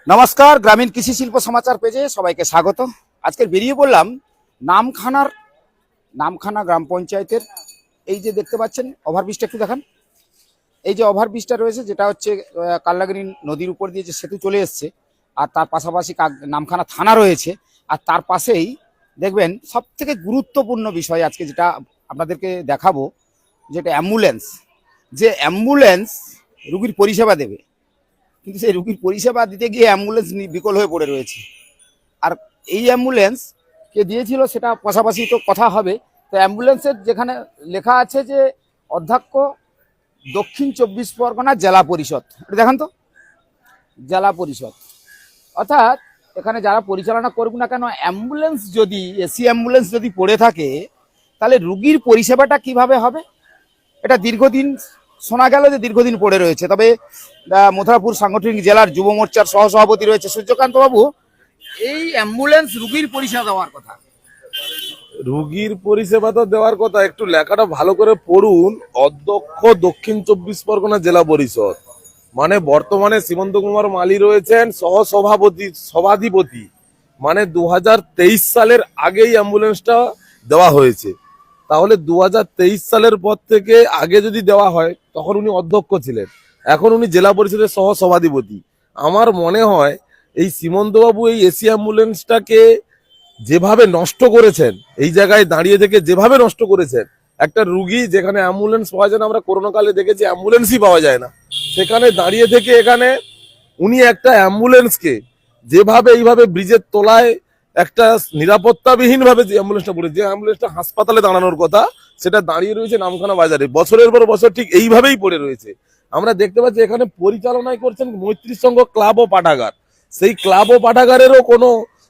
নমস্কার, গ্রামীণ কৃষি শিল্প সমাচার পেজে সবাইকে স্বাগত। আজকে বেরিয়ে পড়লাম নামখানা গ্রাম পঞ্চায়েতের এই যে দেখতে পাচ্ছেন ওভারব্রিজটা, একটু দেখান। এই যে ওভারব্রিজটা রয়েছে, যেটা হচ্ছে কাল্লাগিরি নদীর উপর দিয়ে যে সেতু চলে এসছে, আর তার পাশাপাশি নামখানা থানা রয়েছে, আর তার পাশেই দেখবেন সব থেকে গুরুত্বপূর্ণ বিষয় আজকে যেটা আপনাদেরকে দেখাবো, যেটা অ্যাম্বুলেন্স। যে অ্যাম্বুলেন্স রুগীর পরিষেবা দেবে, কিন্তু সেই রুগীর পরিষেবা দিতে গিয়ে অ্যাম্বুলেন্স বিকল হয়ে পড়ে রয়েছে। আর এই অ্যাম্বুলেন্স কে দিয়েছিল সেটা পাশাপাশি তো কথা হবে। তো অ্যাম্বুলেন্সের যেখানে লেখা আছে যে অধ্যক্ষ দক্ষিণ 24 পরগনা জেলা পরিষদ, এটা দেখান তো, জেলা পরিষদ। অর্থাৎ এখানে যারা পরিচালনা করুক না কেন, অ্যাম্বুলেন্স যদি এসি অ্যাম্বুলেন্স যদি পড়ে থাকে, তাহলে রুগীর পরিষেবাটা কিভাবে হবে? এটা দীর্ঘদিন শোনা গেল যে দীর্ঘদিন পড়ে রয়েছে। তবে মথুরাপুর সাংগঠনিক জেলার যুব মোর্চার সহসভাপতি রয়েছে সূর্যকান্ত বাবু, এই অ্যাম্বুলেন্স রুগীর পরিষেবা দেওয়ার কথা। রুগীর পরিষেবা তো দেওয়ার কথা, একটু লেখাটা ভালো করে পড়ুন। অধ্যক্ষ দক্ষিণ 24 পরগনা জেলা পরিষদ, মানে বর্তমানে সীমন্ত কুমার মালি রয়েছেন সভাধিপতি, মানে 2023 সালের আগেই অ্যাম্বুলেন্সটা দেওয়া হয়েছে। তাহলে 2023 সালের পর থেকে আগে যদি দেওয়া হয়, তখন উনি অধ্যক্ষ ছিলেন, এখন উনি জেলা পরিষদের সভাধিপতি। আমার মনে হয় এই সীমন্তবাবু এই এসি অ্যাম্বুলেন্সটাকে যেভাবে নষ্ট করেছেন, এই জায়গায় দাঁড়িয়ে থেকে যেভাবে নষ্ট করেছেন, একটা রুগী যেখানে অ্যাম্বুলেন্স পাওয়া যায় না, আমরা করোনা কালে দেখেছি অ্যাম্বুলেন্সই পাওয়া যায় না, সেখানে দাঁড়িয়ে থেকে এখানে উনি একটা অ্যাম্বুলেন্সকে যেভাবে এইভাবে ব্রিজের তলায় একটা নিরাপত্তাবিহীন ভাবে যে অ্যাম্বুলেন্সটা পড়ে, যে অ্যাম্বুলেন্সটা হাসপাতালে দাঁড়ানোর কথা, সেটা দাঁড়িয়ে রয়েছে নামখানা বাজারে, বছরের পর বছর ঠিক এইভাবেই পড়ে রয়েছে। আমরা দেখতে পাচ্ছি এখানে পরিচালনায় করছেন মৈত্রী সংঘ ক্লাব ও পাঠাগার। সেই ক্লাব ও পাঠাগারেরও কোনো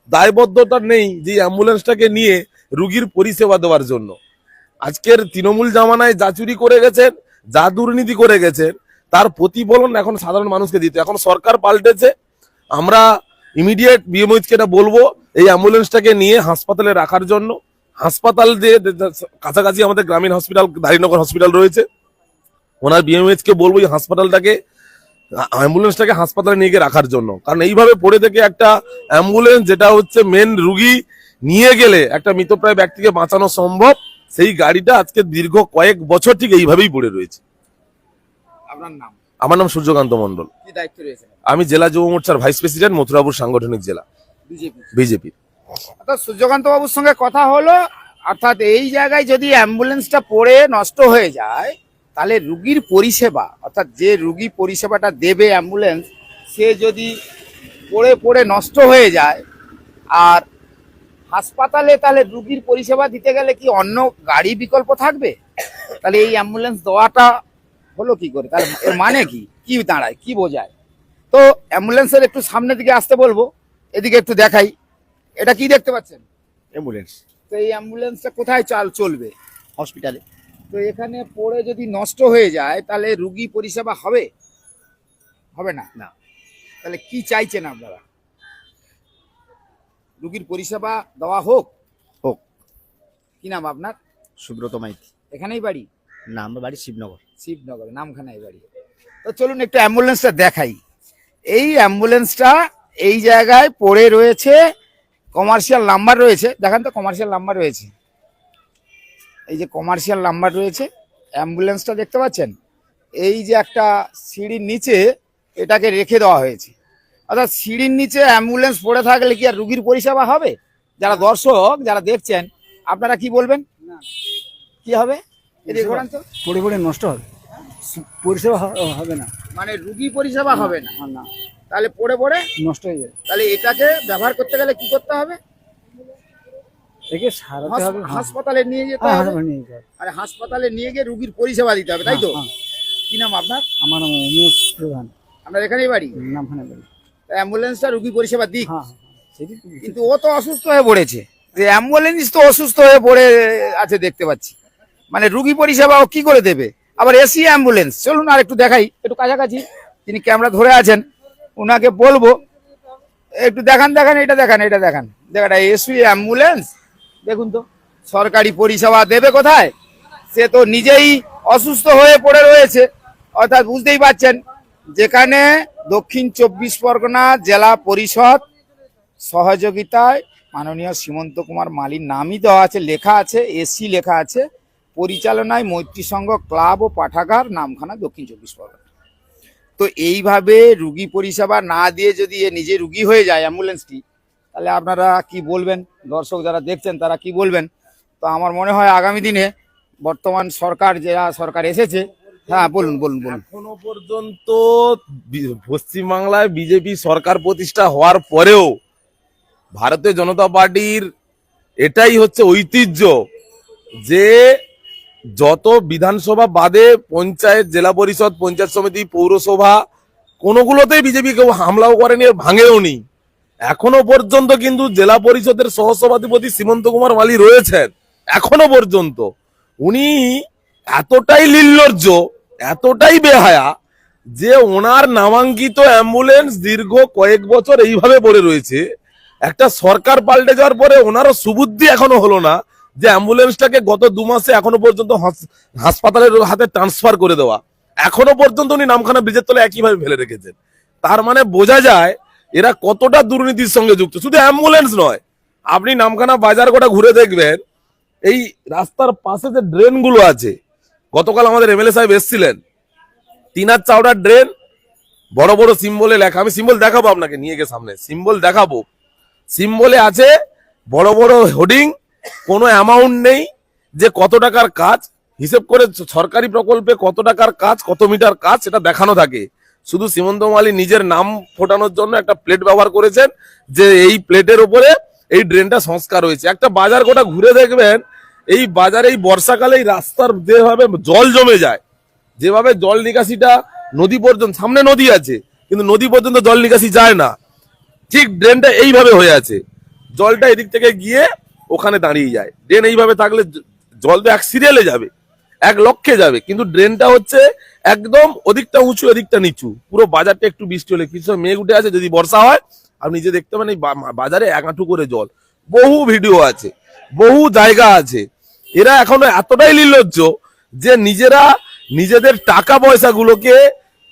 দায়বদ্ধতা নেই যে অ্যাম্বুলেন্সটাকে নিয়ে রুগীর পরিষেবা দেওয়ার জন্য। আজকের তৃণমূল জামানায় যা চুরি করে গেছেন, যা দুর্নীতি করে গেছেন, তার প্রতিফলন এখন সাধারণ মানুষকে দিতে। এখন সরকার পাল্টেছে, আমরা ইমিডিয়েট বিএমওইচকে এটা বলবো এই অ্যাম্বুলেন্সটাকে নিয়ে হাসপাতালে রাখার জন্য। হাসপাতাল দিয়ে কাছাকাছি আমাদের গ্রামীণ হসপিটাল, দারিনগর হসপিটাল রয়েছে, ওনার বিএমওইচকে বলবো এই অ্যাম্বুলেন্সটাকে হাসপাতালে নিয়ে গিয়ে রাখার জন্য। কারণ এইভাবে পড়ে থেকে একটা অ্যাম্বুলেন্স, যেটা হচ্ছে মেন রুগী নিয়ে গেলে একটা মৃতপ্রায় ব্যক্তিকে বাঁচানো সম্ভব, সেই গাড়িটা আজকে দীর্ঘ কয়েক বছর ঠিক এইভাবেই পড়ে রয়েছে। আপনার নাম? আমার নাম সূর্যকান্ত মন্ডল। কি দায়িত্ব রয়েছে? আমি জেলা যুব মোর্চার ভাইস প্রেসিডেন্ট, মথুরাপুর সাংগঠনিক জেলা, বিজেপি। অর্থাৎ সূর্যকান্ত বাবুর সঙ্গে কথা হলো, অর্থাৎ এই জায়গায় যদি অ্যাম্বুলেন্সটা পড়ে নষ্ট হয়ে যায়, তাহলে রুগীর পরিষেবা, অর্থাৎ যে রুগী পরিষেবাটা দেবে অ্যাম্বুলেন্স, সে যদি পড়ে পড়ে নষ্ট হয়ে যায় আর হাসপাতালে, তাহলে রুগীর পরিষেবা দিতে গেলে কি অন্য গাড়ি বিকল্প থাকবে? তাহলে এই অ্যাম্বুলেন্স দেওয়াটা হলো কি করে? তাহলে এর মানে কি দাঁড়ায়, কি বোঝায়? তো অ্যাম্বুলেন্সের একটু সামনের দিকে আসতে বলবো, এদিকে একটু দেখাই। এটা কি দেখতে পাচ্ছেন? অ্যাম্বুলেন্স। তো এই অ্যাম্বুলেন্সটা কোথায় চলবে? হসপিটালে। তো এখানে পড়ে যদি নষ্ট হয়ে যায়, তাহলে রুগী পরিষেবা হবে? হবে না। না। তাহলে কি চাইছেন আপনারা? রুগীর পরিষেবা দেওয়া হোক। হোক। কি নাম আপনার? সুব্রত মাইতি। এখানেই বাড়ি? না, আমার বাড়ি শিবনগর। শিবনগর, নামখানায় বাড়ি। তো চলুন একটু অ্যাম্বুলেন্সটা দেখাই। এই অ্যাম্বুলেন্সটা এই জায়গায় পড়ে রয়েছে, কমার্শিয়াল নাম্বার রয়েছে, দেখান তো, কমার্শিয়াল নাম্বার রয়েছে, এই যে কমার্শিয়াল নাম্বার রয়েছে। অ্যাম্বুলেন্সটা দেখতে পাচ্ছেন, এই যে একটা সিঁড়ির নিচে এটাকে রেখে দেওয়া হয়েছে। অর্থাৎ সিঁড়ির নিচে অ্যাম্বুলেন্স পড়ে থাকলে কি আর রুগীর পরিষেবা হবে? যারা দর্শক, যারা দেখছেন, আপনারা কি বলবেন? কি হবে? পড়ে পড়ে নষ্ট হবে, পরিষেবা হবে না, মানে রুগী পরিষেবা হবে না, না, তাহলে পড়ে পড়ে নষ্ট হয়ে যাবে। তাহলে এটাকে ব্যবহার করতে গেলে কি করতে হবে? একে সারাতে হবে, হাসপাতালে নিয়ে যেতে হবে, আর হাসপাতালে নিয়ে গিয়ে রুগীর পরিষেবা দিতে হবে, তাই তো? কি নাম আপনার? আমার নাম অমিয় প্রধান। আপনার এখানেই বাড়ি? নামখানা বাড়ি। অ্যাম্বুলেন্সটা রুগী পরিষেবা দিক, সেটি কিন্তু ও তো অসুস্থ হয়ে পড়েছে। যে অ্যাম্বুলেন্স তো অসুস্থ হয়ে পড়ে আছে দেখতে পাচ্ছি, মানে রুগী পরিষেবা ও কি করে দেবে? আবার এসি অ্যাম্বুলেন্স। চলুন আর একটু দেখাই, একটু কাছাকাছি, তিনি ক্যামেরা ধরে আছেন, ওনাকে বলবো একটু দেখান, এটা দেখান, এসি অ্যাম্বুলেন্স দেখুন তো, সরকারি পরিষেবা দেবে কোথায়? সে তো নিজেই অসুস্থ হয়ে পড়ে রয়েছে। অর্থাৎ বুঝতেই পারছেন, যেখানে দক্ষিণ 24 পরগনা জেলা পরিষদ সহযোগিতায় মাননীয় সীমন্ত কুমার মালির নামই দেওয়া আছে, লেখা আছে, এসি লেখা আছে, পরিচালনায় মৈত্রী সংঘ ক্লাব ও পাঠাগার, নামখানা, দক্ষিণ 24 পরগনা। তো এইভাবে রুগী পরিষেবা না দিয়ে যদি এ নিজে রুগী হয়ে যায় অ্যাম্বুলেন্সটি, তাহলে আপনারা কি বলবেন? দর্শক যারা দেখছেন তারা কি বলবেন? তো আমার মনে হয় আগামী দিনে বর্তমান সরকার, সরকার এসেছে, হ্যাঁ বলুন বলুন বলুন। এখনো পর্যন্ত পশ্চিমবাংলায় বিজেপি সরকার প্রতিষ্ঠা হওয়ার পরেও ভারতীয় জনতা পার্টির এটাই হচ্ছে ঐতিহ্য যে যত বিধানসভা বাদে পঞ্চায়েত, জেলা পরিষদ, পঞ্চায়েত সমিতি, পৌরসভা কোনোগুলোতেই বিজেপি কেউ হামলাও করেনি, ভাঙেও নি। এখনো পর্যন্ত কিন্তু জেলা পরিষদের সহসভাধিপতি সীমন্ত কুমার মালি রয়েছেন। এখনো পর্যন্ত উনি এতটাই নির্লজ্জ, এতটাই বেহায়া যে ওনার নামাঙ্কিত অ্যাম্বুলেন্স দীর্ঘ কয়েক বছর এইভাবে পড়ে রয়েছে। একটা সরকার পাল্টে যাওয়ার পরে ওনারও সুবুদ্ধি এখনো হলো না যে অ্যাম্বুলেন্সটাকে গত 2 মাসে এখনো পর্যন্ত হাসপাতালের হাতে ট্রান্সফার করে দেওয়া। এখনো পর্যন্ত উনি নামখানা ব্রিজের তলে একইভাবে ফেলে রেখেছেন। তার মানে বোঝা যায় এরা কতটা দুর্নীতির সঙ্গে যুক্ত। শুধু অ্যাম্বুলেন্স নয়, আপনি নামখানা বাজার গোটা ঘুরে দেখবেন, এই রাস্তার পাশে যে ড্রেন গুলো আছে, গতকাল আমাদের এমএলএ সাহেব এসেছিলেন, 3 হাত চওড়া ড্রেন, বড় বড় সিম্বলে লেখা, আমি সিম্বল দেখাবো আপনাকে, নিয়ে গিয়ে সামনে সিম্বল দেখাবো, সিম্বলে আছে বড় বড় হোর্ডিং, কোনো অ্যামাউন্ট নেই যে কত টাকার কাজ, হিসেব করে সরকারি প্রকল্পে কত টাকার কাজ, কত মিটার কাজ সেটা দেখানো থাকে। শুধু সীমন্ত মালি নিজের নাম ফোটানোর জন্য একটা প্লেট ব্যবহার করেছেন যে এই প্লেটের উপরে এই ড্রেনটা সংস্কার হয়েছে। একটা বাজার গোটা ঘুরে দেখবেন, এই বাজারে এই বর্ষাকালে এই রাস্তার যেভাবে জল জমে যায়, যেভাবে জল নিকাশিটা নদী পর্যন্ত, সামনে নদী আছে কিন্তু নদী পর্যন্ত জল নিকাশি যায় না, ঠিক ড্রেনটা এইভাবে হয়ে আছে, জলটা এদিক থেকে গিয়ে ওখানে দাঁড়িয়ে যায়। ড্রেন এইভাবে থাকলে জল তো এক সিরিয়ালে যাবে, এক লক্ষ্যে যাবে, কিন্তু ড্রেনটা হচ্ছে একদম ওদিকটা উঁচু এদিকটা নিচু। পুরো বাজারটা একটু বৃষ্টি হলে কিছু মেঘ উঠে আছে, যদি বর্ষা হয় আপনি নিজে দেখতে পাবেন এই বাজারে 1 হাঁটু করে জল। বহু ভিডিও আছে, বহু জায়গা আছে। এরা এখনো এতটাই নির্লজ্জ যে নিজেরা নিজেদের টাকা পয়সাগুলোকে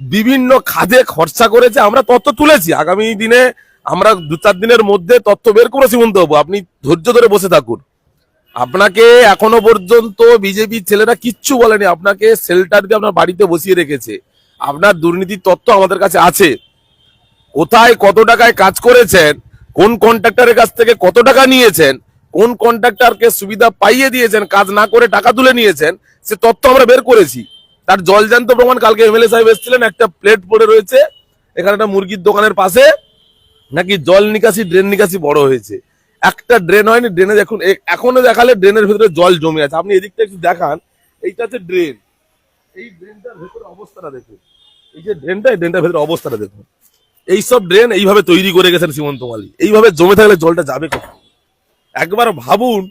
বিভিন্ন খাদে খরচা করেছে। আমরা তথ্য তুলেছি, আগামী দিনে আমরা 2-4 দিনের মধ্যে তথ্য বের করে সীমন্ত বাবু, আপনি ধৈর্য ধরে বসে থাকুন। আপনাকে এখনো পর্যন্ত বিজেপি ছেলেরা কিচ্ছু বলেনি, আপনাকে শেল্টার দিয়ে আপনার বাড়িতে বসিয়ে রেখেছে। আপনার দুর্নীতির তথ্য আমাদের কাছে আছে, কোথায় কত টাকায় কাজ করেছেন, কোন কন্ট্রাক্টরের কাছ থেকে কত টাকা নিয়েছেন, কোন কন্ট্রাক্টরকে সুবিধা পাইয়ে দিয়েছেন, কাজ না করে টাকা তুলে নিয়েছেন, সে তথ্য আমরা বের করেছি। তার জলজান্ত প্রমাণ, কালকে এমএলএ সাহেব এসেছিলেন, একটা প্লেট পড়ে রয়েছে এখানে একটা মুরগির দোকানের পাশে, নাকি জল নিকাশি, ড্রেন নিকাশি বড় হয়েছে। একটা ড্রেন হয়নি, ড্রেনে দেখুন এখনো দেখালে ড্রেনের ভিতরে জল জমে আছে। আপনি এদিকটা একটু দেখান, এইটা হচ্ছে ড্রেন, এই ড্রেনটার ভেতরে অবস্থাটা দেখুন, এই যে ড্রেনটা, এই ড্রেনটার ভেতরে অবস্থাটা দেখুন। এইসব ড্রেন এইভাবে তৈরি করে গেছেন সীমন্ত মালি, এইভাবে জমে থাকলে জলটা যাবে কোথায়? একবার ভাবুন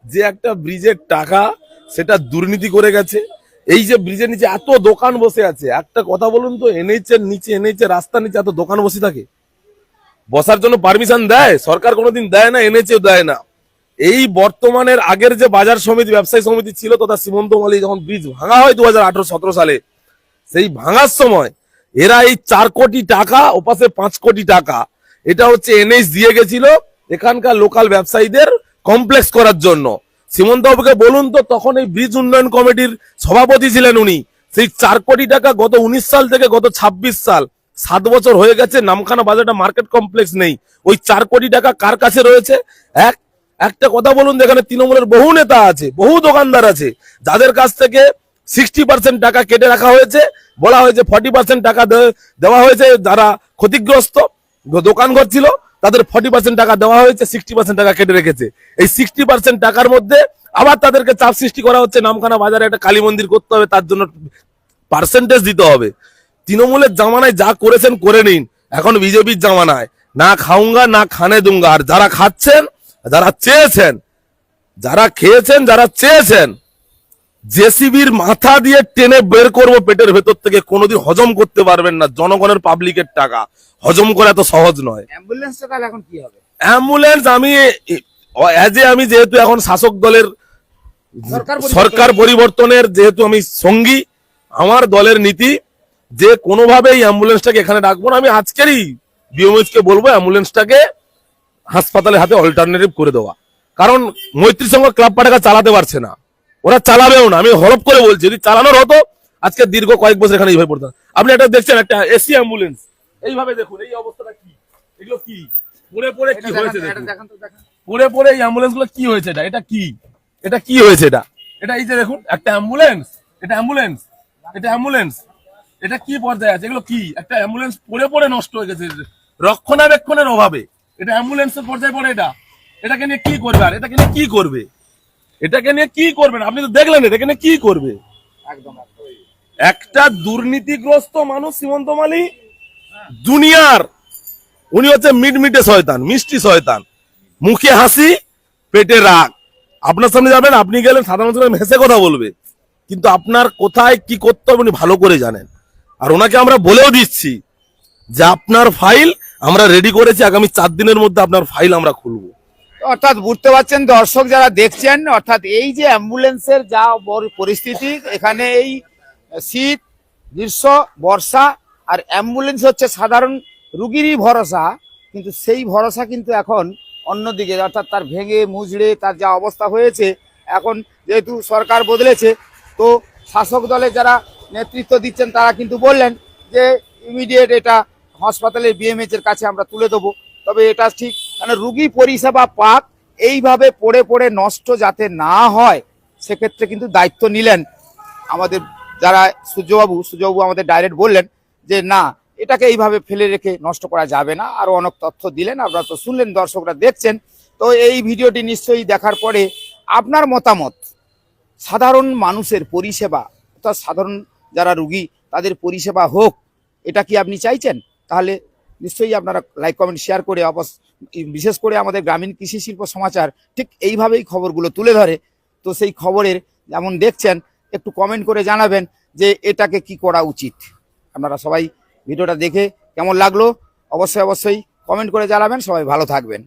যে একটা ব্রিজের টাকা সেটা দুর্নীতি করে গেছে। এই যে ব্রিজের নিচে এত দোকান বসে আছে, একটা কথা বলুন তো, এনএইচ এর নিচে, এনএইচ এর রাস্তার নিচে এত দোকান বসে থাকে, বসার জন্য পারমিশন দেয় সরকার? কোনোদিন দেয় না, এনেছেও দেয় না। এই বর্তমানের আগের যে বাজার সমিতি, ব্যবসায়ী সমিতি ছিল তথা সীমন্ত মালি, যখন ব্রিজ ভাঙা হয় 2018-17 সালে, সেই ভাঙার সময় এরা এই 4 কোটি টাকা, ওপাশে 5 কোটি টাকা, এটা হচ্ছে এনএইচ দিয়ে গেছিল এখানকার লোকাল ব্যবসায়ীদের কমপ্লেক্স করার জন্য। সীমন্ত বাবুকে বলুন তো, তখন এই ব্রিজ উন্নয়ন কমিটির সভাপতি ছিলেন উনি। সেই 4 কোটি টাকা গত 19 সাল থেকে গত 26 সাল, 7 বছর হয়ে গেছে, নামখানা বাজারটা মার্কেট কমপ্লেক্স নেই। ওই 4 কোটি টাকা কার কাছে রয়েছে? একটা কথা বলুন, এখানে তৃণমূলের বহু নেতা আছে, বহু দোকানদার আছে, যাদের কাছ থেকে 60% টাকা কেটে রাখা হয়েছে, বলা হয়েছে 40% টাকা দেওয়া হয়েছে। যারা ক্ষতিগ্রস্ত দোকানঘর ছিল তাদের 40% টাকা দেওয়া হয়েছে, 60% টাকা কেটে রেখেছে। এই 60% টাকার মধ্যে আবার তাদেরকে চাপ সৃষ্টি করা হচ্ছে, নামখানা বাজারে একটা কালী মন্দির করতে হবে, তার জন্য পার্সেন্টেজ দিতে হবে। তৃণমূলের জামানায় যা করেছেন করে নিন, এখন বিজেপির জামানায় না খাউঙ্গা না খানে দুঙ্গা। আর যারা খাচ্ছেন, যারা চেয়েছেন, যারা খেয়েছেন, যারা চেয়েছেন, জেসিবির মাথা দিয়ে টেনে বের করবো পেটের ভেতর থেকে, কোনোদিন হজম করতে পারবেন না। জনগণের পাবলিকের টাকা হজম করা এত সহজ নয়। অ্যাম্বুলেন্সটা তাহলে এখন কি হবে? অ্যাম্বুলেন্স আমি যেহেতু এখন শাসক দলের সরকার পরিবর্তনের যেহেতু আমি সঙ্গী, আমার দলের নীতি যে কোনোভাবে এই অ্যাম্বুলেন্সটাকে এখানে রাখবো না। আমি আজকেরই বিএমএইচ কে বলবো অ্যাম্বুলেন্সটাকে হাসপাতালের হাতে অল্টারনেটিভ করে দেওয়া। কারণ মৈত্রী সংঘ ক্লাব পাঠাকা চালাতে পারছে না, ওরা চালাবেও না। আমি হলপ করে বলছি, যদি চালানোর হতো আজকে দীর্ঘ কয়েক বছর এখানে এইভাবে পড়তাম। আপনি একটা দেখছেন একটা এসি অ্যাম্বুলেন্স, এইভাবে দেখুন এই অবস্থাটা কি, এগুলো কি পড়ে পড়ে কি হয়েছে দেখুন, পড়ে পড়ে এই অ্যাম্বুলেন্স গুলো কি হয়েছে, এটা কি, এটা কি হয়েছে, এটা এই যে দেখুন একটা অ্যাম্বুলেন্স, এটা অ্যাম্বুলেন্স, এটা অ্যাম্বুলেন্স, এটা কি পর্যায়ে আছে, এগুলো কি, একটা অ্যাম্বুলেন্স পড়ে পড়ে নষ্ট হয়ে গেছে রক্ষণাবেক্ষণের অভাবে। এটা অ্যাম্বুলেন্সের পর্যায়ে পড়ে, এটাকে নিয়ে কি করবে, আর এটাকে নিয়ে কি করবে, এটাকে নিয়ে কি করবেন আপনি তো দেখলেন, এটাকে নিয়ে কি করবে। একদম একটা দুর্নীতিগ্রস্ত মানুষ সীমন্ত মালী দুনিয়ার, উনি হচ্ছে মিটমিটে শয়তান, মিষ্টি শয়তান, মুখে হাসি পেটে রাগ। আপনার সামনে যাবেন, আপনি গেলেন সাধারণ মানুষ হেসে কথা বলবে, কিন্তু আপনার কোথায় কি করতে হবে উনি ভালো করে জানেন। আর ওনাকে আমরা বলেও দিচ্ছি যে আপনার ফাইল আমরা রেডি করেছি, আগামী 4 দিনের মধ্যে আপনার ফাইল আমরা খুলবো। অর্থাৎ বুঝতে পারছেন দর্শক যারা দেখছেন, অর্থাৎ এই যে অ্যাম্বুলেন্সের যা বড় পরিস্থিতি এখানে, এই শীত গ্রীষ্ম বর্ষা, আর অ্যাম্বুলেন্স হচ্ছে সাধারণ রুগীরই ভরসা, কিন্তু সেই ভরসা কিন্তু এখন অন্যদিকে, অর্থাৎ তার ভেঙে মুজড়ে তার যা অবস্থা হয়েছে। এখন যেহেতু সরকার বদলেছে, তো শাসক দলে যারা নেতৃত্ব দিচ্ছেন তারা কিন্তু বললেন যে ইমিডিয়েট এটা হাসপাতালের বিএমএইচ এর কাছে আমরা তুলে দেবো। তবে এটা ঠিক মানে রুগী পরিষেবা পাক, এইভাবে পড়ে পড়ে নষ্ট যাতে না হয় সেক্ষেত্রে কিন্তু দায়িত্ব নিলেন আমাদের যারা সূর্যবাবু আমাদের ডাইরেক্ট বললেন যে না, এটাকে এইভাবে ফেলে রেখে নষ্ট করা যাবে না। আরো অনেক তথ্য দিলেন, আপনারা তো শুনলেন, দর্শকরা দেখছেন। তো এই ভিডিওটি নিশ্চয়ই দেখার পরে আপনার মতামত, সাধারণ মানুষের পরিষেবা অর্থাৎ সাধারণ যারা রুগী তাদের পরিষেবা হোক, এটা কি আপনি চাইছেন? তাহলে নিশ্চয়ই আপনারা লাইক কমেন্ট শেয়ার করে বিশেষ করে আমাদের গ্রামীণ কৃষি শিল্প সমাচার ঠিক এইভাবেই খবরগুলো তুলে ধরে। তো সেই খবরের যেমন দেখছেন, একটু কমেন্ট করে জানাবেন যে এটাকে কি করা উচিত। আপনারা সবাই ভিডিওটা দেখে কেমন লাগলো অবশ্যই কমেন্ট করে জানাবেন। সবাই ভালো থাকবেন।